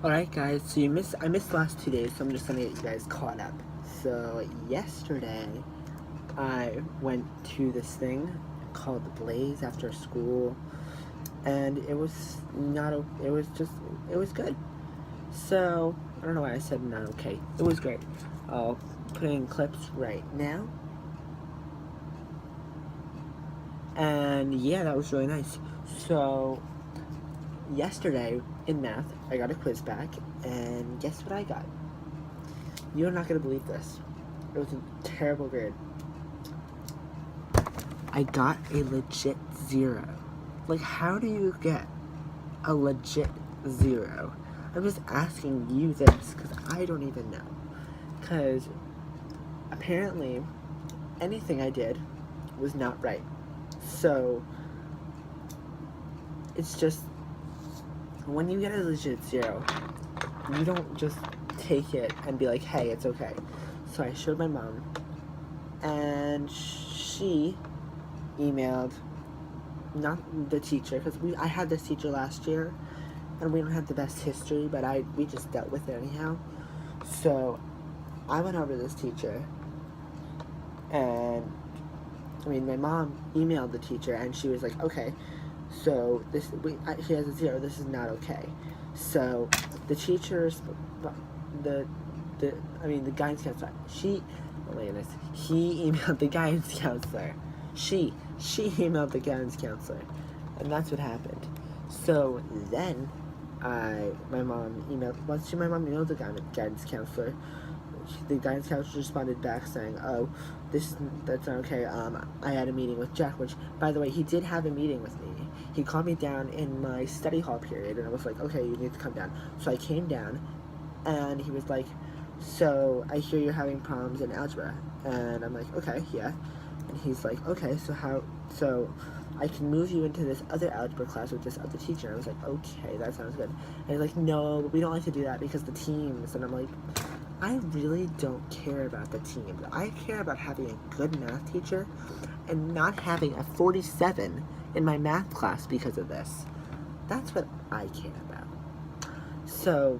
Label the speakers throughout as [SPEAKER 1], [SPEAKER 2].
[SPEAKER 1] Alright guys, so I missed the last 2 days, so I'm just gonna get you guys caught up. So yesterday I went to this thing called the Blaze after school, and it was not it was just it was good. So I don't know why I said not okay. It was great. I'll put in clips right now. And yeah, that was really nice. So yesterday in math, I got a quiz back, and guess what I got? You're not gonna believe this. It was a terrible grade. I got a legit 0. Like, how do you get a legit 0? I'm just asking you this because I don't even know. Because apparently anything I did was not right. So it's just, when you get a legit 0, you don't just take it and be like, hey, it's okay. So I showed my mom, and she emailed, not the teacher, because I had this teacher last year, and we don't have the best history, but we just dealt with it anyhow. So I went over to this teacher, and my mom emailed the teacher, and she was like, okay, so he has a 0, this is not okay. So the teachers, the guidance counselor, oh my goodness, he emailed the guidance counselor. She emailed the guidance counselor, and that's what happened. So then, my mom emailed the guidance counselor. The guidance counselor responded back saying, "Oh, that's not okay. I had a meeting with Jack," which, by the way, he did have a meeting with me. He called me down in my study hall period, and I was like, "Okay, you need to come down." So I came down, and he was like, "So I hear you're having problems in algebra," and I'm like, "Okay, yeah." And he's like, "Okay, so I can move you into this other algebra class with this other teacher." And I was like, "Okay, that sounds good." And he's like, "No, we don't like to do that because the teams." And I'm like, I really don't care about the teams. I care about having a good math teacher and not having a 47 in my math class because of this. That's what I care about. So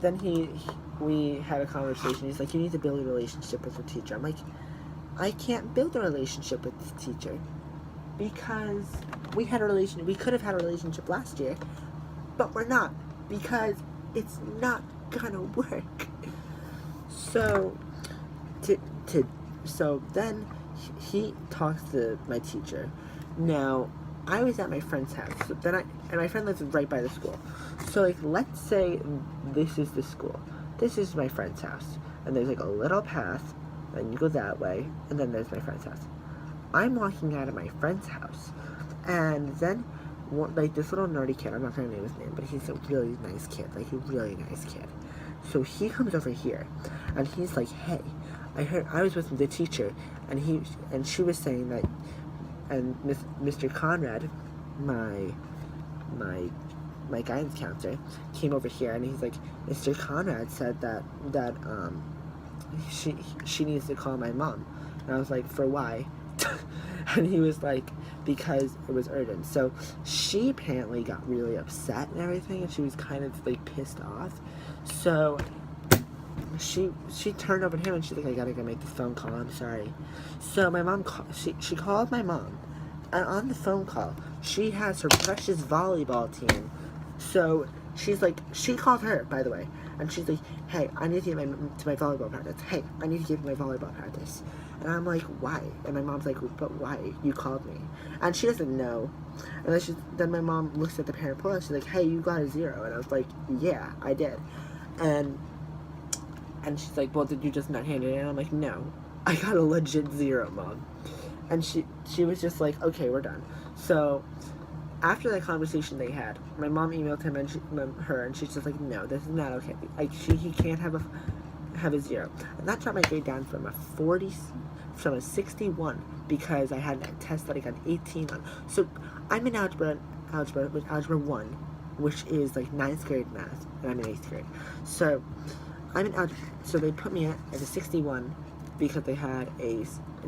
[SPEAKER 1] then we had a conversation. He's like, "You need to build a relationship with your teacher." I'm like, I can't build a relationship with this teacher because we could have had a relationship last year, but we're not, because it's not gonna work. So so then he talks to my teacher. Now, I was at my friend's house, and my friend lives right by the school. So, like, let's say this is the school. This is my friend's house, and there's like a little path, and you go that way, and then there's my friend's house. I'm walking out of my friend's house, and then like this little nerdy kid, I'm not gonna name his name, but he's a really nice kid, like a really nice kid. So he comes over here, and he's like, "Hey, I was with the teacher, and she was saying that," and Mr. Conrad, my guidance counselor, came over here, and he's like, "Mr. Conrad said that she needs to call my mom," and I was like, "For why?" And he was like, "Because it was urgent." So she apparently got really upset and everything, and she was kind of like pissed off. So she turned over to him, and she's like, "I gotta go make this phone call. I'm sorry." So my mom she called my mom, and on the phone call, she has her precious volleyball team. So she's like, she called her, by the way, and she's like, "Hey, I need to get to my volleyball practice. Hey, I need to get to my volleyball practice." And I'm like, "Why?" And my mom's like, "But why? You called me." And she doesn't know. And then my mom looks at the parent poll, and she's like, "Hey, you got a 0." And I was like, "Yeah, I did." And she's like, "Well, did you just not hand it in?" And I'm like, "No, I got a legit 0, Mom." And she was just like, "Okay, we're done." So after that conversation they had, my mom emailed him and her, and she's just like, "No, this is not okay. Like, he can't have a 0." And that dropped my grade down from a 61, because I had a test that I got 18 on. So I'm in algebra 1, which is like 9th grade math, and I'm in 8th grade. So I'm in algebra. So they put me at a 61 because they had an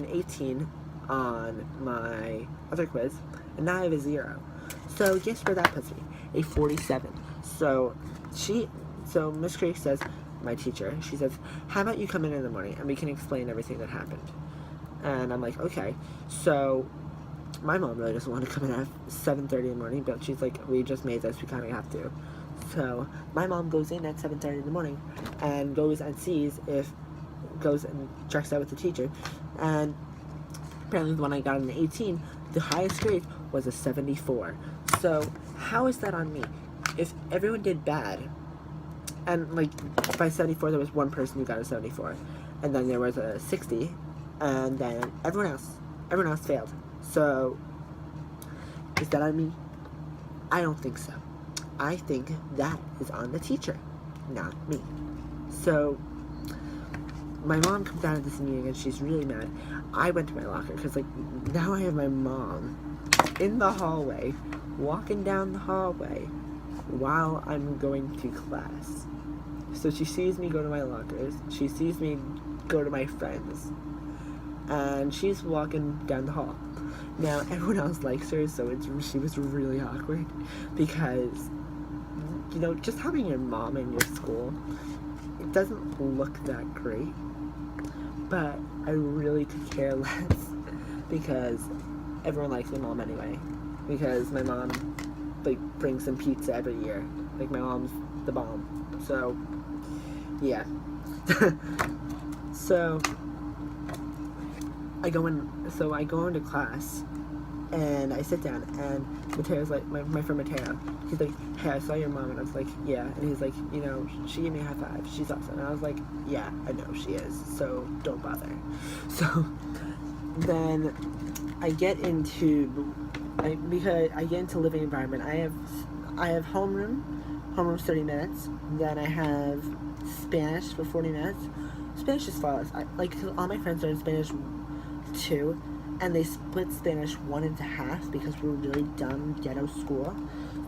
[SPEAKER 1] 18 on my other quiz, and now I have a 0. So guess where that puts me? A 47. So Miss Creek says, my teacher, she says, how about you come in the morning and we can explain everything that happened. And I'm like, okay. So my mom really doesn't want to come in at 7:30 in the morning, but she's like, we just made this, we kind of have to. So my mom goes in at 7:30 in the morning and goes and goes and checks out with the teacher. And apparently when I got an 18, the highest grade was a 74. So how is that on me? If everyone did bad, and like by 74 there was one person who got a 74, and then there was a 60, and then everyone else failed. So is that on me? I don't think so. I think that is on the teacher, not me. So my mom comes out of this meeting and she's really mad. I went to my locker because like now I have my mom in the hallway, walking down the hallway while I'm going to class. So she sees me go to my lockers, she sees me go to my friends, and she's walking down the hall. Now everyone else likes her, so she was really awkward because, you know, just having your mom in your school, it doesn't look that great, but I really could care less because everyone likes my mom anyway, because my mom like brings them pizza every year. Like my mom's the bomb. So yeah. So I go into class and I sit down, and Mateo's like, my friend Mateo, he's like, hey, I saw your mom. And I was like, yeah. And he's like, you know, she gave me a high five, she's awesome. And I was like, yeah, I know she is, so don't bother. So then I get into living environment. I have homeroom's 30 minutes, then I have Spanish for 40 minutes. Spanish is flawless. All my friends are in Spanish 2, and they split Spanish 1 into half because we're a really dumb ghetto school.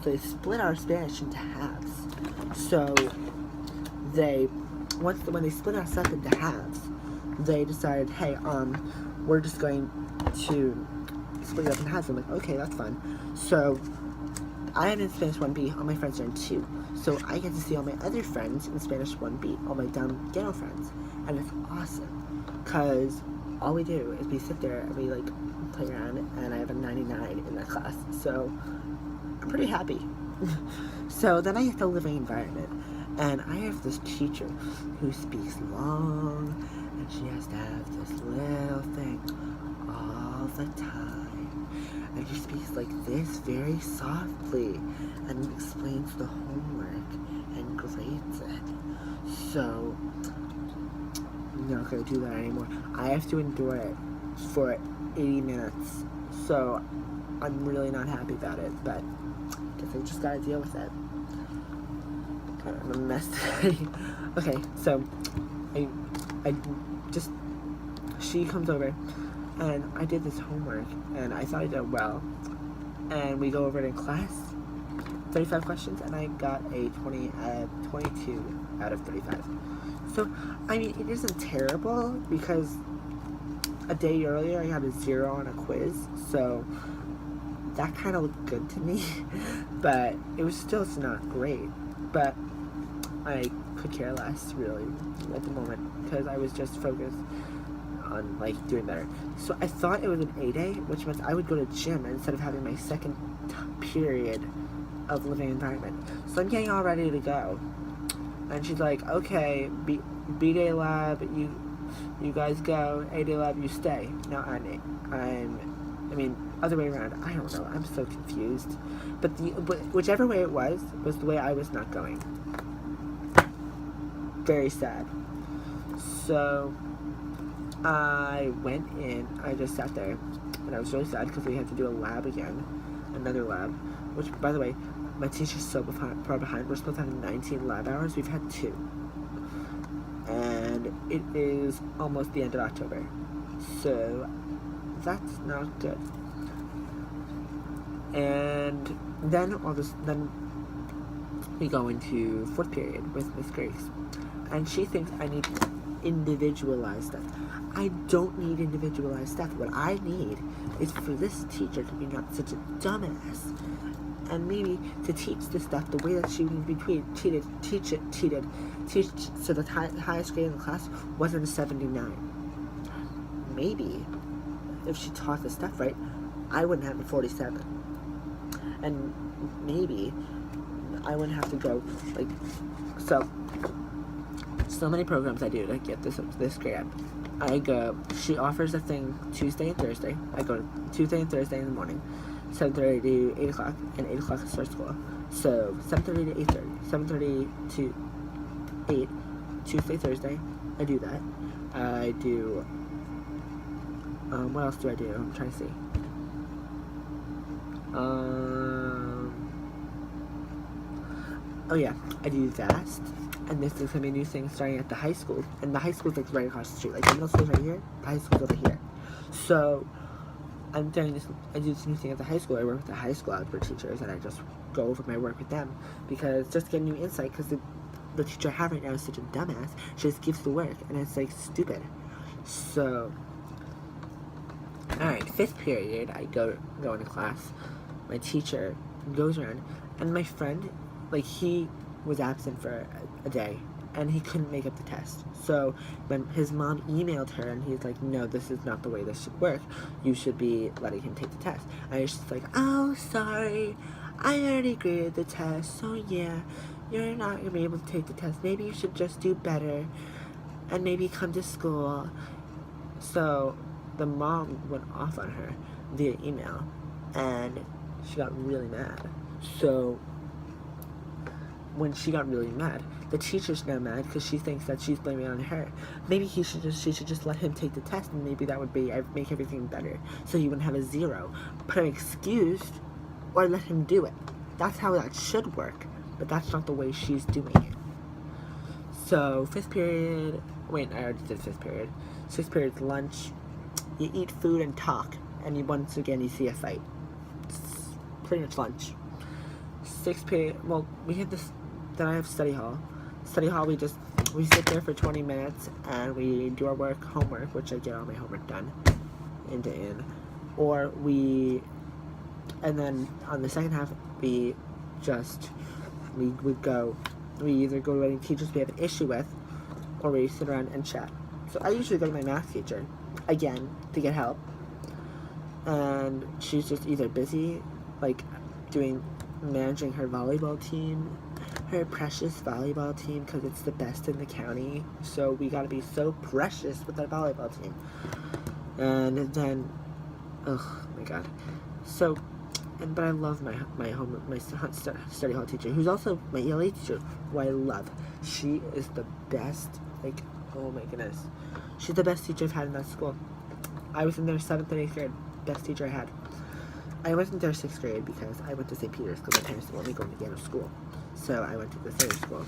[SPEAKER 1] So they split our Spanish into halves. So when they split us up into halves, they decided, hey, we're just going to split it up in halves. I'm like, okay, that's fun. So I am in Spanish 1B, all my friends are in 2. So I get to see all my other friends in Spanish 1B, all my dumb ghetto friends. And it's awesome, because all we do is we sit there and we like play around, and I have a 99 in that class, so I'm pretty happy. So then I have the living environment, and I have this teacher who speaks long, and she has to have this little thing all the time, and she speaks like this very softly and explains the homework and grades it. So I'm not going to do that anymore. I have to endure it for 80 minutes. So I'm really not happy about it, but I guess I just got to deal with it. I'm a mess today. Okay, so she comes over, and I did this homework, and I thought I did well, and we go over it in class, 35 questions, and I got a 22 out of 35. So, I mean, it isn't terrible, because a day earlier I got a 0 on a quiz, so that kind of looked good to me, but it was still not great, but I could care less, really, at the moment, because I was just focused on, like, doing better. So I thought it was an A-day, which meant I would go to gym instead of having my second period of living environment. So I'm getting all ready to go. And she's like, okay, B-day lab, you guys go, A-day lab, you stay. No, I mean, other way around, I don't know, I'm so confused. But whichever way it was the way I was not going. Very sad. So I went in, I just sat there, and I was really sad because we had to do a lab again, another lab, which, by the way, my teacher's so far behind. We're supposed to have 19 lab hours, we've had 2. And it is almost the end of October, so that's not good. And then we go into 4th period with Miss Grace, and she thinks I need individualized stuff. I don't need individualized stuff. What I need is for this teacher to be not such a dumbass and maybe to teach the stuff the way that she would be teach so the highest grade in the class wasn't a 79. Maybe if she taught the stuff right, I wouldn't have a 47. And maybe I wouldn't have to go, like, so many programs I do to get this grade up. I go, she offers a thing Tuesday and Thursday. I go Tuesday and Thursday in the morning, 7:30 to 8 o'clock, and 8 o'clock to start school. So 7:30 to 8:30, 7:30 to 8, Tuesday, Thursday, I do that. I do, what else do I do? I'm trying to see. Oh yeah, I do that. And this is going to be a new thing starting at the high school. And the high school's like right across the street. Like the middle school's right here, the high school's over here. So I do this new thing at the high school. I work with the high school algebra teachers, and I just go over my work with them. Because just to get new insight, because the teacher I have right now is such a dumbass. She just gives the work, and it's like stupid. So, alright, 5th period, I go into class. My teacher goes around, and my friend, like, he was absent for a day, and he couldn't make up the test. So when his mom emailed her, and he's like, no, this is not the way this should work. You should be letting him take the test. And I was just like, oh, sorry, I already graded the test, so yeah, you're not going to be able to take the test. Maybe you should just do better, and maybe come to school. So the mom went off on her via email, and she got really mad. So when she got really mad, the teacher's now mad because she thinks that she's blaming it on her. Maybe she should just let him take the test, and maybe that would make everything better, so he wouldn't have a 0. Put him excused, or let him do it. That's how that should work, but that's not the way she's doing it. So 5th period, wait, I already did 5th period. 6th period's lunch. You eat food and talk, and once again you see a fight. It's pretty much lunch. 6th period, well, we had this. Then I have study hall. Study hall, we sit there for 20 minutes, and we do our homework, which I get all my homework done in. And then on the second half, we either go to any teachers we have an issue with, or we sit around and chat. So I usually go to my math teacher, again, to get help. And she's just either busy, like, managing her volleyball team, her precious volleyball team, because it's the best in the county, so we gotta be so precious with our volleyball team. And then, oh my god. So, but I love my study hall teacher, who's also my ELA teacher, who I love. She is the best, like, oh my goodness. She's the best teacher I've had in that school. I was in there 7th and 8th grade, best teacher I had. I wasn't there 6th grade because I went to St. Peter's because my parents didn't want me going to Ghetto school. So I went to the same school.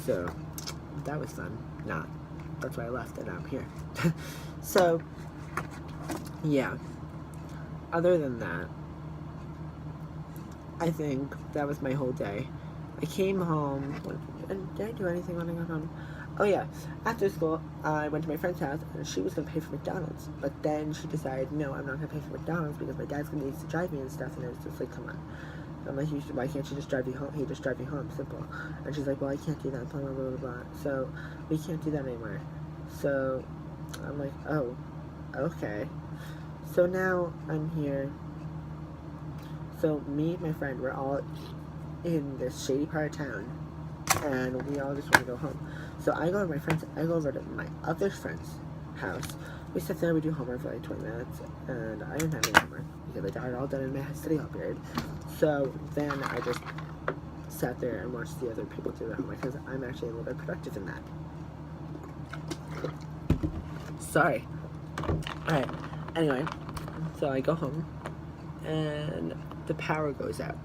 [SPEAKER 1] So that was fun. That's why I left, and now I'm here. So, yeah. Other than that, I think that was my whole day. I came home. Did I do anything when I got home? Oh yeah, after school, I went to my friend's house, and she was going to pay for McDonald's. But then she decided, no, I'm not going to pay for McDonald's because my dad's going to need to drive me and stuff. And it was just like, come on. I'm like, why can't you just drive me home? He just drive me home, simple. And she's like, well, I can't do that, blah, blah, blah, blah, blah. So we can't do that anymore. So I'm like, oh, okay. So now I'm here. So me and my friend, we're all in this shady part of town, and we all just want to go home. So I go over to my other friend's house. We sit there, we do homework for like 20 minutes, and I didn't have any homework because I got it all done in my study hall period. So then I just sat there and watched the other people do their homework because I'm actually a little bit productive in that. Sorry. Alright, anyway, so I go home, and the power goes out.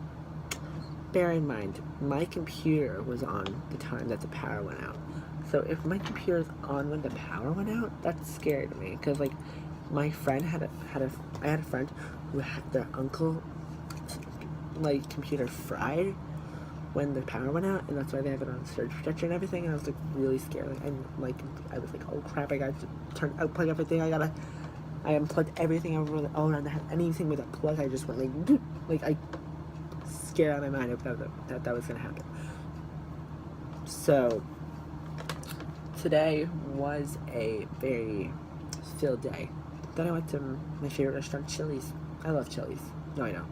[SPEAKER 1] Bear in mind, my computer was on the time that the power went out. So if my computer's on when the power went out, that scared me. Because, like, my friend I had a friend who had their uncle, like, computer fried when the power went out, and that's why they have it on surge protector and everything, and I was, like, really scared. And, like, I was like, oh crap, I gotta unplug everything, I gotta I unplugged everything all around the house. Anything with a plug, I just went like, boop. Like I scared out of my mind that was gonna happen. So today was a very filled day. Then I went to my favorite restaurant, Chili's. I love Chili's. No, I know.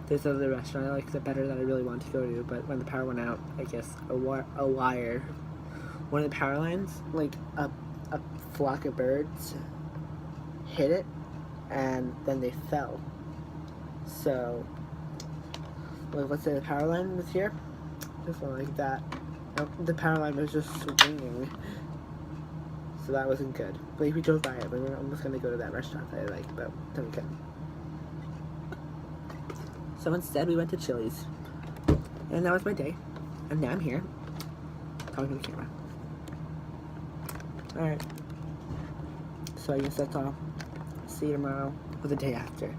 [SPEAKER 1] There's other restaurant I like better that I really want to go to, but when the power went out, I guess a wire, one of the power lines, like a flock of birds hit it, and then they fell. So, like, let's say the power line was here, just went like that. The power line was just swinging, so that wasn't good. Like, we drove by it, we were almost gonna go to that restaurant that I like, but then we couldn't. So instead, we went to Chili's, and that was my day. And now I'm here, talking to the camera. Alright. So I guess that's all. See you tomorrow, or the day after.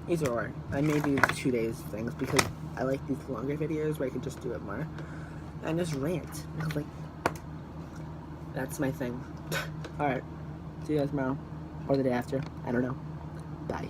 [SPEAKER 1] Either or. I may do 2 days things, because I like these longer videos where I can just do it more. And just rant. Because, like, that's my thing. Alright. See you guys tomorrow, or the day after. I don't know. Bye.